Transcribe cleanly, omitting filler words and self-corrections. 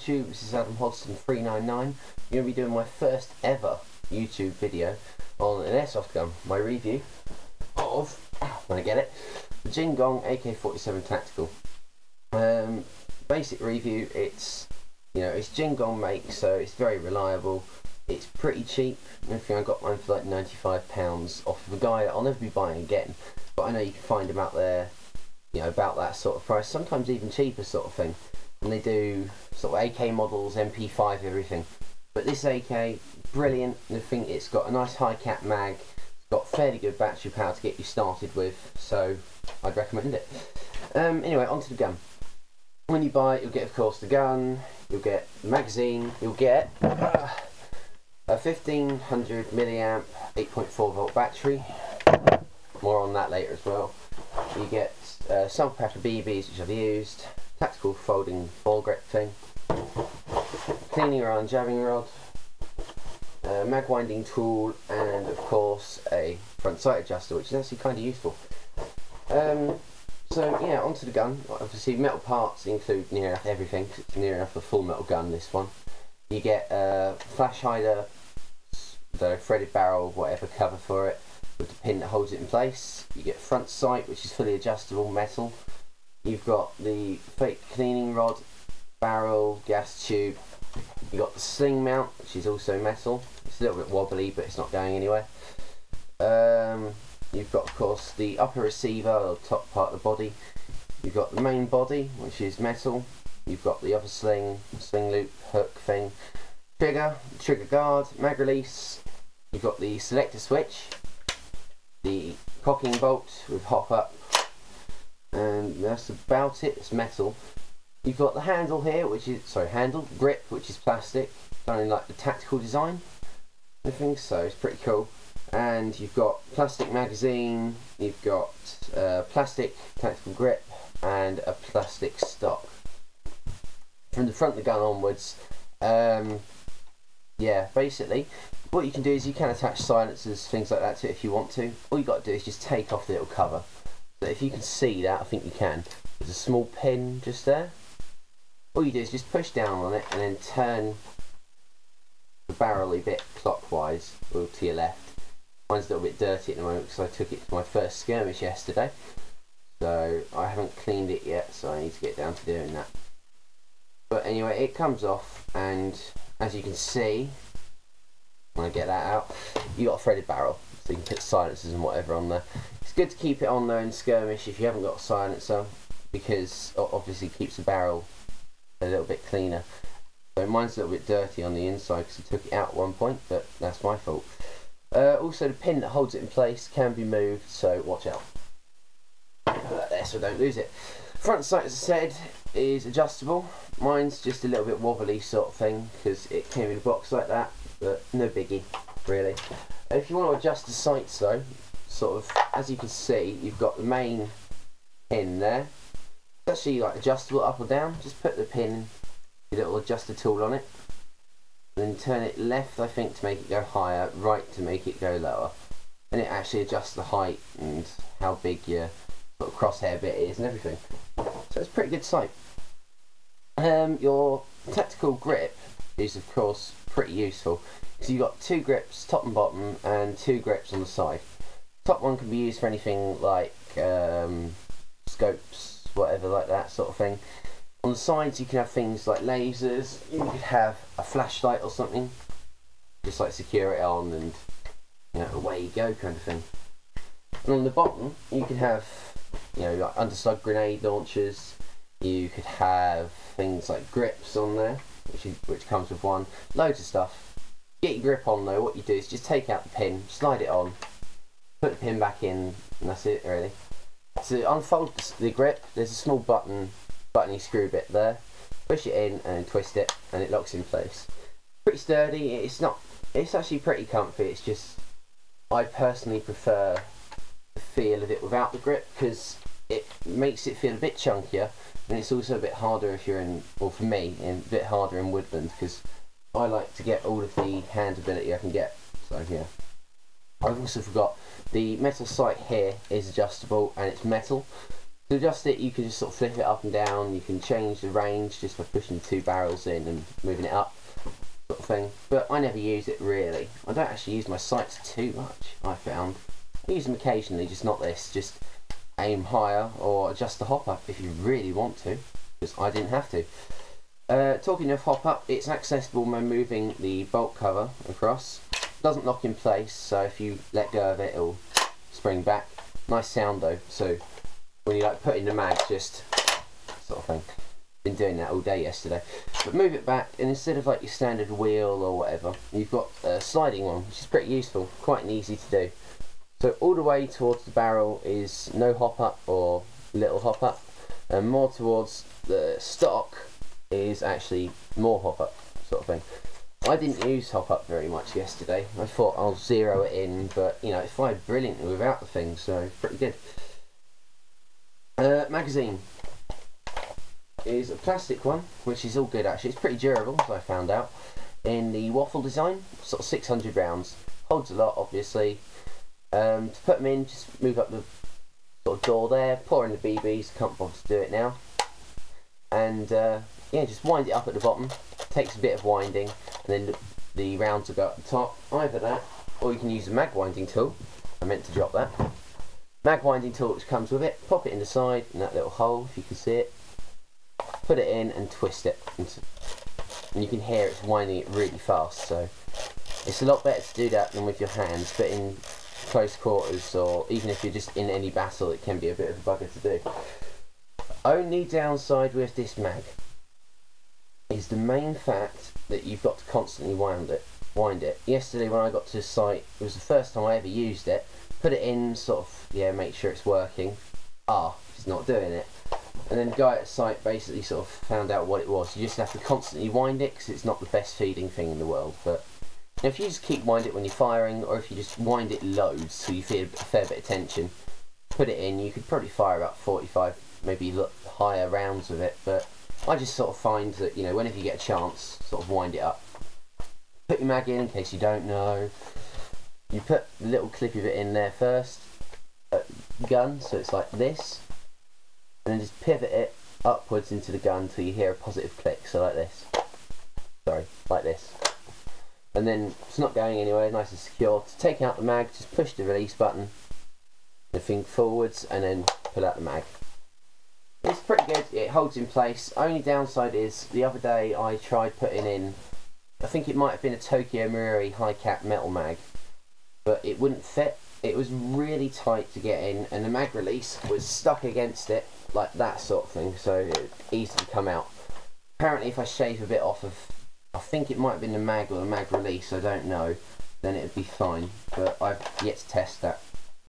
YouTube, this is Adam Hodson 399. I'm going to be doing my first ever YouTube video on an airsoft gun, my review of, when I get it, the Jing Gong AK-47 Tactical. Basic review, it's Jing Gong make, so it's very reliable, it's pretty cheap. I think I got mine for like £95 off of a guy that I'll never be buying again, but I know you can find them out there, about that sort of price, sometimes even cheaper sort of thing. And they do sort of AK models, MP5, everything. But this AK, brilliant. I think it's got a nice high cap mag, it's got fairly good battery power to get you started with, so I'd recommend it. Anyway, onto the gun. When you buy it, you'll get, of course, the gun, you'll get the magazine, you'll get a 1500 milliamp 8.4 volt battery. More on that later as well. You get some pack of BBs, which I've used, tactical folding ball grip thing, cleaning around jabbing rod, mag winding tool, and of course a front sight adjuster, which is actually kind of useful. So yeah, onto the gun. Obviously metal parts include near enough everything, 'cause it's near enough a full metal gun, this one. You get a flash hider, the threaded barrel, whatever cover for it, with the pin that holds it in place. You get front sight, which is fully adjustable metal. You've got the fake cleaning rod, barrel, gas tube. You've got the sling mount, which is also metal. It's a little bit wobbly, but it's not going anywhere. You've got, of course, the upper receiver, or top part of the body. You've got the main body, which is metal. You've got the other sling loop, hook thing, trigger guard, mag release. You've got the selector switch, the cocking bolt with hop up, and that's about it. It's metal. You've got the handle here, which is grip, which is plastic, done in like the tactical design. I think so. It's pretty cool. And you've got plastic magazine. You've got plastic tactical grip and a plastic stock. From the front of the gun onwards, yeah, basically, what you can do is you can attach silencers, things like that to it if you want to. All you got to do is just take off the little cover. So if you can see that, I think you can. There's a small pin just there. All you do is just push down on it and then turn the barrel a bit clockwise, or to your left. Mine's a little bit dirty at the moment because I took it to my first skirmish yesterday. So I haven't cleaned it yet, so I need to get down to doing that. But anyway, it comes off, and as you can see, when I get that out, you got a threaded barrel, so you can put silencers and whatever on there. It's good to keep it on there in skirmish if you haven't got a silencer, because it obviously keeps the barrel a little bit cleaner. So mine's a little bit dirty on the inside because I took it out at one point, but that's my fault. Also, the pin that holds it in place can be moved, so watch out. Put that there so don't lose it. Front sight, as I said, is adjustable. Mine's just a little bit wobbly sort of thing because it came in a box like that, but no biggie, really. If you want to adjust the sights though, sort of, as you can see, you've got the main pin there. It's actually like adjustable up or down. Just put the pin, your little adjuster tool on it, then turn it left, I think, to make it go higher, right to make it go lower, and it actually adjusts the height and how big your sort of crosshair bit is and everything. So it's a pretty good sight. Your tactical grip is of course pretty useful because you've got two grips, top and bottom, and two grips on the side. Top one can be used for anything like scopes, whatever like that sort of thing. On the sides you can have things like lasers, you could have a flashlight or something, just like secure it on and away you go kind of thing. And on the bottom you can have like underslug grenade launchers, you could have things like grips on there, which comes with one, loads of stuff. Get your grip on though, what you do is just take out the pin, slide it on, put the pin back in, and that's it really. To unfold the grip, there's a small buttony screw bit there, push it in and then twist it and it locks in place. Pretty sturdy. It's actually pretty comfy. It's just I personally prefer the feel of it without the grip because it makes it feel a bit chunkier, and it's also a bit harder if you're in, well for me, a bit harder in woodland because I like to get all of the handability I can get. So yeah. I've also forgot the metal sight here is adjustable and it's metal. To adjust it, you can just sort of flip it up and down. You can change the range just by pushing the two barrels in and moving it up, sort of thing. But I never use it really. I don't actually use my sights too much, I found. I use them occasionally, just not this. Just aim higher or adjust the hop up if you really want to, because I didn't have to. Talking of hop up, it's accessible by moving the bolt cover across. Doesn't lock in place, so if you let go of it, it'll spring back. Nice sound though, so when you like put in the mag, just sort of thing. Been doing that all day yesterday. But move it back, and instead of like your standard wheel or whatever, you've got a sliding one, which is pretty useful, quite easy to do. So all the way towards the barrel is no hop up or little hop up, and more towards the stock is actually more hop up, sort of thing. I didn't use hop up very much yesterday. I thought I'll zero it in, but you know, it fired brilliantly without the thing, so pretty good. Magazine is a plastic one, which is all good actually. It's pretty durable, as I found out. In the waffle design, sort of 600 rounds. Holds a lot, obviously. To put them in, just move up the sort of door there, pour in the BBs, can't bother to do it now. And yeah, just wind it up at the bottom. Takes a bit of winding, and then the rounds will go up the top. Either that, or you can use a mag winding tool. I meant to drop that. Mag winding tool which comes with it. Pop it in the side, in that little hole, if you can see it. Put it in and twist it. And you can hear it's winding it really fast, so it's a lot better to do that than with your hands, but in close quarters, or even if you're just in any battle, it can be a bit of a bugger to do. Only downside with this mag is the main fact that you've got to constantly wind it. Yesterday when I got to the site, it was the first time I ever used it. Put it in, sort of, yeah, make sure it's working. It's not doing it. And then the guy at the site basically sort of found out what it was. You just have to constantly wind it, because it's not the best feeding thing in the world. But if you just keep wind it when you're firing, or if you just wind it loads so you feel a fair bit of tension, put it in, you could probably fire about 45, maybe higher rounds with it. But I just sort of find that, you know, whenever you get a chance, sort of wind it up. Put your mag in case you don't know. You put the little clip of it in there first, gun, so it's like this, and then just pivot it upwards into the gun until you hear a positive click, so like this. Sorry, like this. And then it's not going anywhere, nice and secure. To take out the mag, just push the release button, the thing forwards, and then pull out the mag. It's pretty good, it holds in place. Only downside is, the other day I tried putting in, I think it might have been a Tokyo Marui high cap metal mag, but it wouldn't fit. It was really tight to get in, and the mag release was stuck against it, like that sort of thing, so it would easily come out. Apparently if I shave a bit off of, I think it might have been the mag or the mag release, I don't know, then it would be fine, but I've yet to test that.